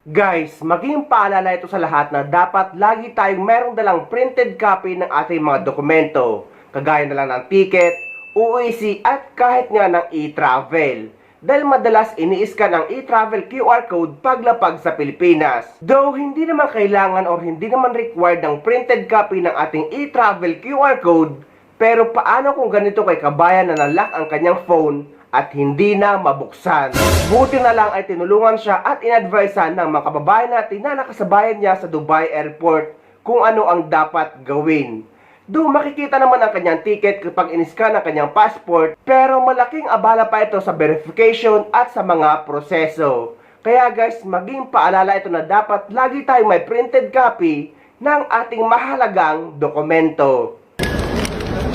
Guys, maging paalala ito sa lahat na dapat lagi tayong merong dalang printed copy ng ating mga dokumento, kagaya na lang ng ticket, UEC at kahit nga ng e-travel. Dahil madalas ini-scan ang e-travel QR code paglapag sa Pilipinas. Though hindi naman kailangan or hindi naman required ng printed copy ng ating e-travel QR code, pero paano kung ganito kay kabayan na nalock ang kanyang phone at hindi na mabuksan? Buti na lang ay tinulungan siya at inadvisean ng mga kababayan natin na nakasabayan niya sa Dubai Airport kung ano ang dapat gawin. Doon makikita naman ang kanyang ticket kapag in-scan ang kanyang passport, pero malaking abala pa ito sa verification at sa mga proseso. Kaya guys, maging paalala ito na dapat lagi tayong may printed copy ng ating mahalagang dokumento.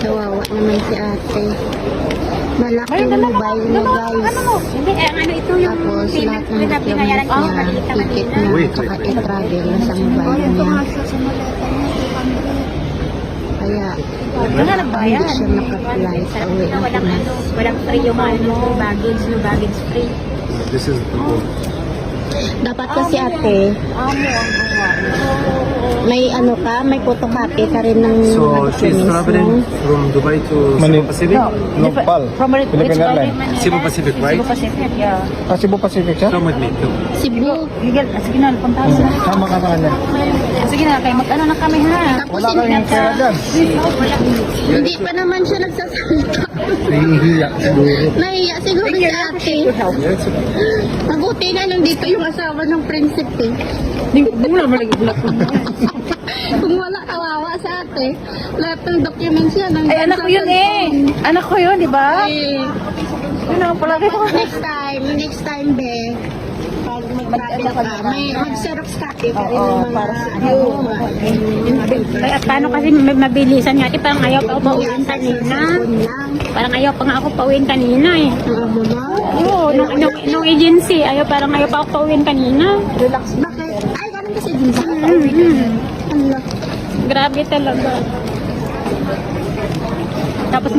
Kawawa naman si ate. Malaki yung mobile niya, guys. Hindi, ano ito yung Tapos lahat ng documents niya, ticket niya, saka e-travel sa mobile niya. Kaya, hindi siya maka-flight away ng Pinas. Walang free yung baggage, no baggage free. This is the whole. Dapat kasi ate, may ano ka, may photocopy ka rin ng So she's documents traveling mo. from Dubai to Cebu Pacific? Nopal. Philippine Airlines. Cebu Pacific, right? Cebu Pacific, yeah. Cebu Pacific siya? Come with me too. Cebu. Miguel, sige na, punta sa. Sama ka sa kanya. Sige na, kayo mag-ano na kami ha. Tapos Wala kang pera dyan. hindi pa naman siya nagsasalita. Nahihiya siguro. Nahiya siguro si ate. Mabuti na nandito yung asawa ng prinsipe. Kung wala, kawawa sa ate. Lahat ng documents yan. Ay, anak ko yun eh. Anak ko yun, di ba? Yun ang palagi ko. Next time, be. Pag mag-travel ka, may mag-xerox copy ka rin ng mga Ay, at paano kasi mabilisan nga? Parang ayaw pa ako pauwiin kanina. Parang ayaw pa nga ako pauwiin kanina eh. Oo, nung agency, parang ayaw pa ako pauwiin kanina. Relax. Bakit? Ay, ganun kasi din sa Ano? Grabe talaga. Tapos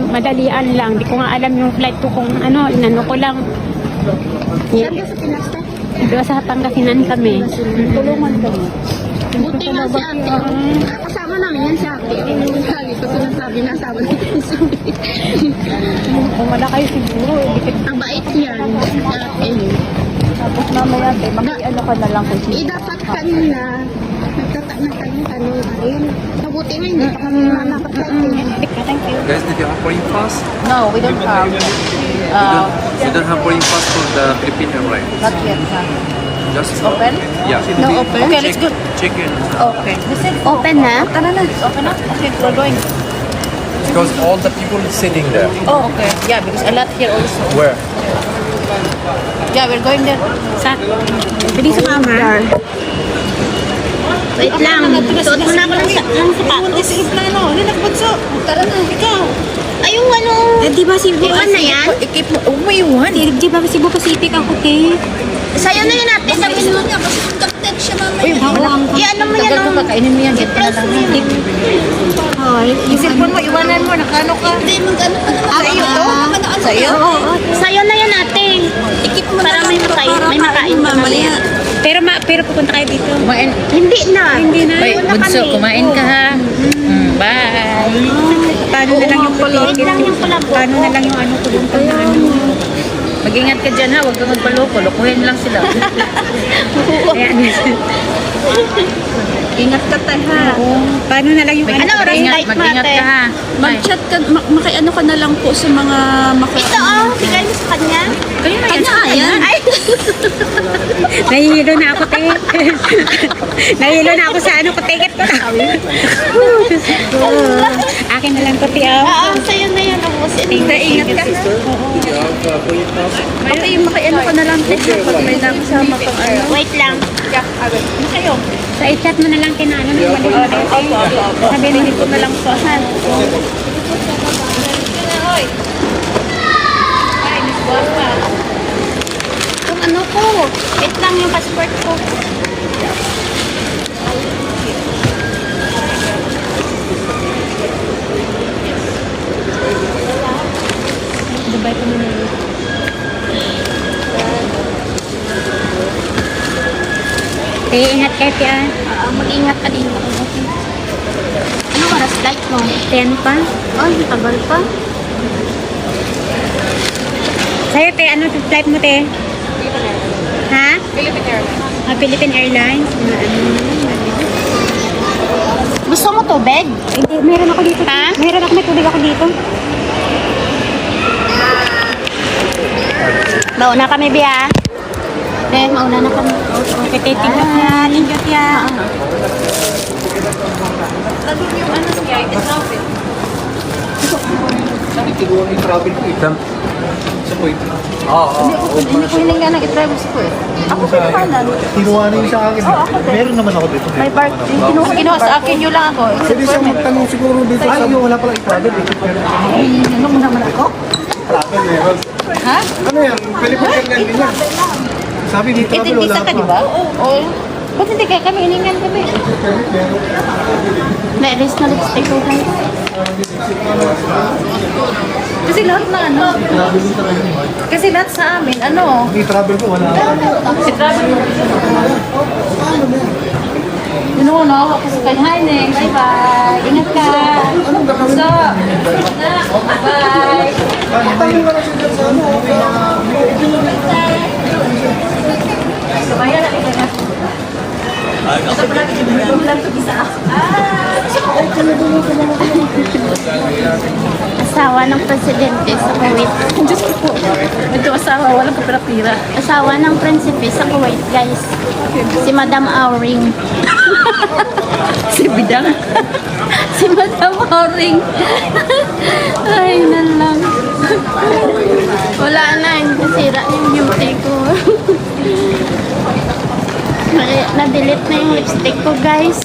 madalian lang. Di ko nga alam yung flight ko kung inano ko lang. Saan ka sa Pinas, te? Diba sa Pangasinan kami. Tulungan kami. Buti nga si ate. Kasama namin yan si ate. Lagi ko sinasabi na asawa ni Prinsipe. Kung wala kayo siguro, Ang bait yan. Ate. tapos mamaya ano ka na lang kung Dapat kanina, nagtatanong ka rin. Mabuti nga, hindi pa kami nakapag-flight. Thank you. Guys, did you have boarding pass? No, we don't have. You don't have boarding pass for the Philippine Airlines. Not yet. Just Open? Yeah. No, open. Okay, let's go. Check in. Okay. Open na? Tara na. Open up. Okay, we're going. Because all the people sitting there. Oh, okay. Yeah, because a lot here also. Where? Yeah, we're going there. Sa? Pwede sa mama. Wait lang. Suot mo na ako ng sapatos. Sige, plano. Hindi nagbunso. Tara na. Ikaw. Ay, yung ano? Di ba Cebu? Iwan na yan? Ikip mo. Oh, may iwan. Di ba Cebu Pacific ang hotel? Sa'yo na yun ate. Sabi mo niya kasi contact siya mamaya. I-ano mo yan? Tagal mo, pakainin mo yan. Get ka na lang. Yung cellphone mo, iwanan mo. Nakano ka? Hindi, mag-ano ka naman. Sa iyo to? Sa iyo? Sa'yo na yan ate. Ikip mo para may makain mamaya. Pero pupunta kayo dito. Kumain. Hindi na. Ay, bunso, kumain ka ha. Bye. Paano na lang yung Wait lang yung palabo. Paano na lang yung ano ko dun pag na ano. Mag-ingat ka dyan ha, huwag kang magpaloko. Lokohin lang sila. Ayan. Ingat ka tayo ha. Paano na lang yung Ano oras flight mo, mag-ingat ate? ka ha. Mag-chat ka, makiano ka na lang po sa mga Ito oh, bigay mo sa kanya. Kayo na Kanya, ayan. Ay, Nahihilo na ako, te. Nahihilo na ako sa ano ko, ticket ko. Akin na lang ko, te. sa'yo na yan. Ingat ka. Makiano ka na lang po pag may nakasama kang ano. Wait lang. Sa i-chat mo na lang kinano ng maliit. Sabihin ko na lang po. Yung ano ko. Wait lang yung passport ko. Dubai pa naman. Ingat kayo, Tia. Mag-ingat ka din. Ano oras flight mo? 10 pa. Ay, tagal pa. Sa'yo, Te, ano flight mo, Te? Ha? Philippine Airlines. Gusto mo tubig? Hindi, meron ako dito. Ha? Meron ako, may tubig ako dito. Mauna kami, Bia. Mauna na kami. Okay, titignan na. Ingat yan. Hindi ko hininga ng i-drive ko eh. Ako sa kanan. Kinuha na yun sa akin. Meron naman ako dito. May park. Kinuha sa akin yun lang ako. Pwede siyang magtanong siguro dito. Ay, yung wala pala i-travel. Ano mo naman ako? Travel meron. Ha? Ano yan? Philippine Airlines din yan. Sabi di travel, wala Visa ka, di ba? Oo. Ba't hindi kaya kami hiningan kami? Nairis na lipstick ko, guys. Kasi lahat na ano. Kasi lahat sa amin, ano. I-travel ko, wala. Si travel mo. Nawa ko sa kanya. Hi, Neng. Bye-bye. Ingat ka. So, bye. Sumaya na kita na. Ito pala isa. Asawa ng presidente sa Kuwait. Diyos ko po. Ito asawa, walang kapira-pira. Asawa ng prinsipe sa Kuwait, guys. Si Madam Auring. Si Bidang. Si Madam Auring. Ay, na lang. Wala na, nasira yung beauty ko. Na-delete na yung lipstick ko, guys.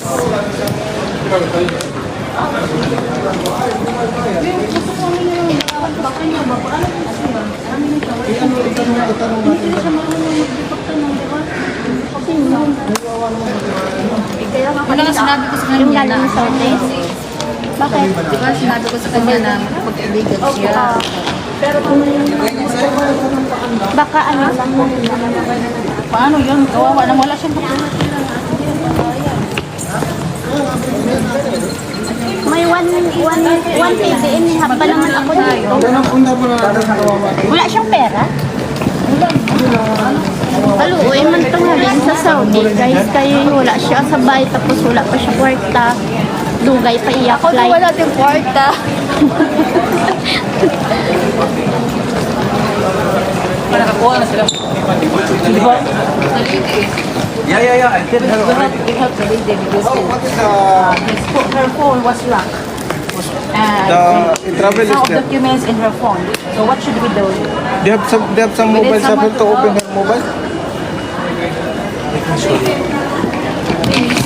Wala nga sinabi ko sa Yung kanya na. galing sa hotel. Bakit? Di ba sinabi ko sa kanya na pag-ibigan siya. Baka ano lang. Paano yun? Kawawa na wala siyang kapira-pira. May 1 PBM pa naman ako dito. Wala siyang pera? Haluoy man ito nga din sa Saudi, guys. Kaya wala siya sa bahay, tapos wala pa siya kwarta. Dugay pa iyak Ako flight. wala din kwarta. Nakakuha na sila. Di ba? Yeah. I did have already. We help the lady because her phone was locked. The travel Some is of there. documents in her phone. So what should we do? They have some We need mobile someone support to to open help. her mobile.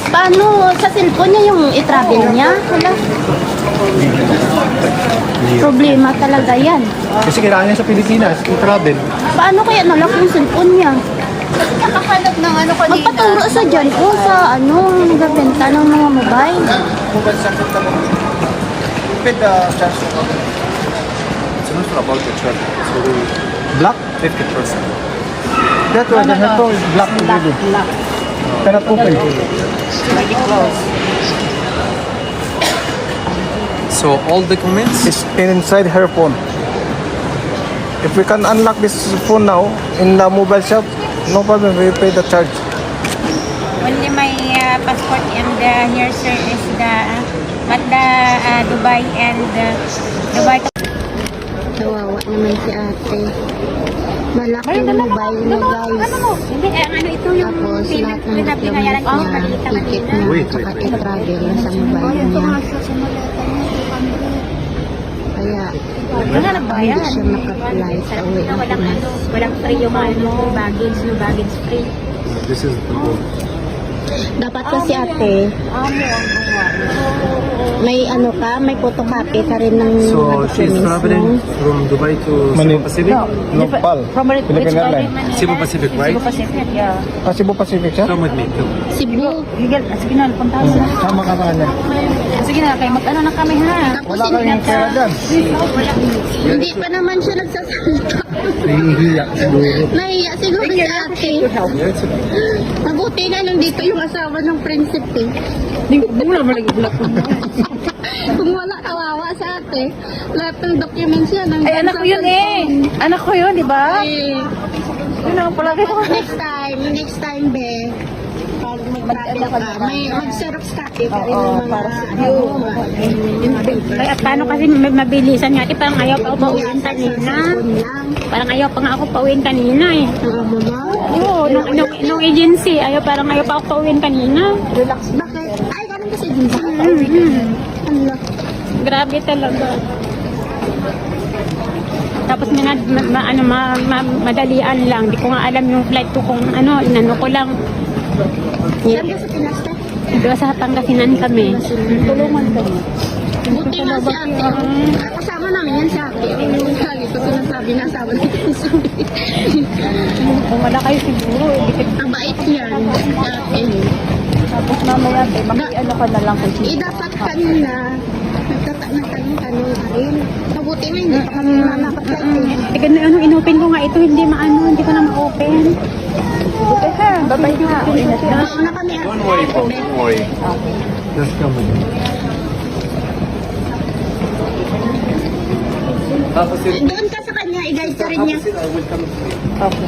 Paano sa cellphone niya yung i-travel niya? Wala. Problema talaga yan. Kasi kailangan niya sa Pilipinas, i-travel. Paano kaya nalock yung cellphone niya? Nakahanap ng ano kanina. Magpaturo sa dyan ko sa ano, nagbenta ng mga mobile. Mobile support ka lang. Paid the charge. It's not about the charge. So Black? 50%. That one, the phone is black already. Lock. Cannot open. Already closed. So all documents. It's inside her phone. If we can unlock this phone now in the mobile shop, no problem, we pay the charge. Only my passport and here, sir, is but the Dubai and Dubai. Kawawa naman si ate. Malaki yung mobile niya, guys. Hindi, ano ito yung Tapos lahat ng payment na binayaran ko niya, kanina. ticket niya, saka i-travel na sa mobile niya. Kaya, Wala nagbayad. hindi siya maka-fly sa uwi ng Walang Pinas. walang free yung baggage, no baggage free. This is the goal. Dapat kasi ate, may ano ka, may photocopy ka rin ng mga So she's documents traveling mo. from Dubai to Manila. Cebu Pacific. No, PAL. From which Philippine Airlines. Cebu Pacific, right? Cebu Pacific, yeah. Cebu Pacific siya? Come with me. Come. Cebu. Sige na, puntahan sila. Sama ka ba niya? Sige na, kayo mag-ano na kami ha. Tapos Wala kayong pera dyan. hindi pa naman siya nagsasalita. Nahihiya siguro. Nahiya siguro si ate. Mabuti na nandito yung asawa ng prinsipe. Hindi ko mula malagiblat ko. Kung wala, kawawa sa ate. Lahat ng documents yan. Ay, anak ko yun eh. Anak ko yun, di ba? Yun ang palagi ko. Next time, be. Pag mag-travel ka, may mag-xerox copy ka rin ng mga Ay, at paano kasi mabilisan nga? Parang ayaw pa ako pauwiin kanina. Parang ayaw pa nga ako pauwiin kanina eh. Oo, nung agency, parang ayaw pa ako pauwiin kanina. Relax. Bakit? Ay, ganun kasi din sa Allah. Grabe talaga. Tapos madalian lang. Di ko nga alam yung flight ko kung inano ko lang. Saan ka sa Pinas, te? Diba sa Pangasinan kami. Tulungan ka. Buti nga si ate. Kasama namin yan si ate. Lagi ko sinasabi na asawa ni Pinas. Kung wala kayo siguro, Ang bait yan. Ate. Tapos mamaya, ano ka na lang kasi. Dapat kanina, nagtatanong ka rin. Mabuti nga, hindi pa kami makapag-flight eh. anong inopen ko nga ito, hindi ko na ma-open. Buti ha, babay ha. Ingat ka. Mauna kami ate. Don't worry po, don't worry. Just come with me. Tapos yun, Doon ka sa kanya, i-guide ka rin niya. I will come straight. Okay.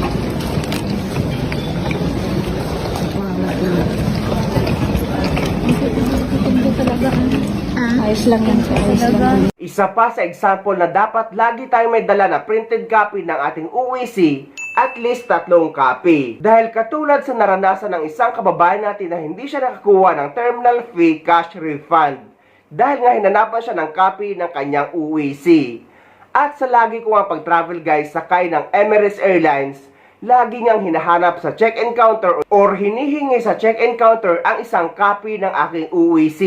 Ayos lang yan. Ayos lang. Isa pa sa example na dapat lagi tayong may dala na printed copy ng ating UEC, at least 3 copy. Dahil katulad sa naranasan ng isang kababayan natin na hindi siya nakakuha ng terminal fee cash refund dahil nga hinanapan siya ng copy ng kanyang UEC. At sa lagi ko nga pag-travel guys sakay ng Emirates Airlines, lagi niyang hinahanap sa check-in counter or hinihingi sa check-in counter ang isang copy ng aking UEC.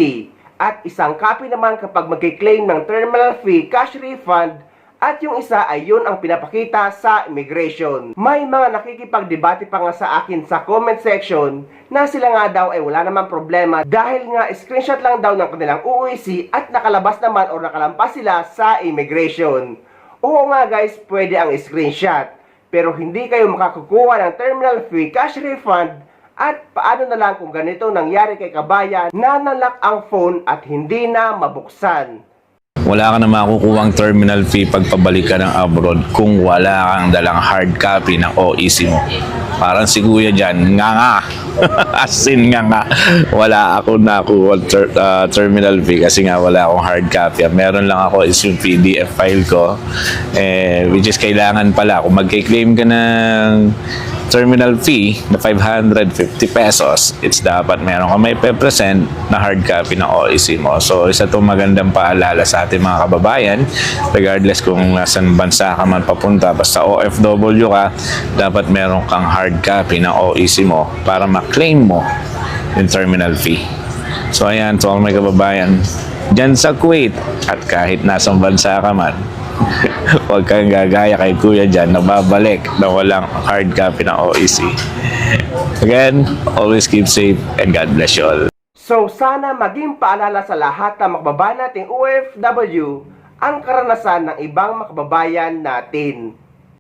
At isang copy naman kapag magkiklaim ng terminal fee cash refund, at yung isa ay yun ang pinapakita sa immigration. May mga nakikipagdebate pa nga sa akin sa comment section na sila nga daw ay wala namang problema dahil nga screenshot lang daw ng kanilang UEC at nakalabas naman o nakalampas sila sa immigration. Oo nga guys, pwede ang screenshot. Pero hindi kayo makakukuha ng terminal fee cash refund. At paano na lang kung ganito nangyari kay kabayan na nalak ang phone at hindi na mabuksan? Wala ka na makukuhang terminal fee pagpabalik ka ng abroad kung wala kang dalang hard copy ng OEC mo. Parang si Kuya dyan, nga. As in nga. Wala ako nakuha terminal fee kasi nga wala akong hard copy. Meron lang ako is yung PDF file ko. Which is kailangan pala. Kung magkiklaim ka ng terminal fee na 550 pesos, it's dapat meron ka may present na hard copy ng OEC mo. So, isa itong magandang paalala sa ating mga kababayan, regardless kung nasan bansa ka man papunta, basta OFW ka, dapat meron kang hard copy ng OEC mo para ma-claim mo yung terminal fee. So, ayan, to all my kababayan, dyan sa Kuwait, at kahit nasang bansa ka man, huwag kang gagaya kay Kuya dyan na babalik na walang hard copy ng OEC. Again, always keep safe and God bless you all. So sana maging paalala sa lahat ng makababayan nating OFW ang karanasan ng ibang makababayan natin.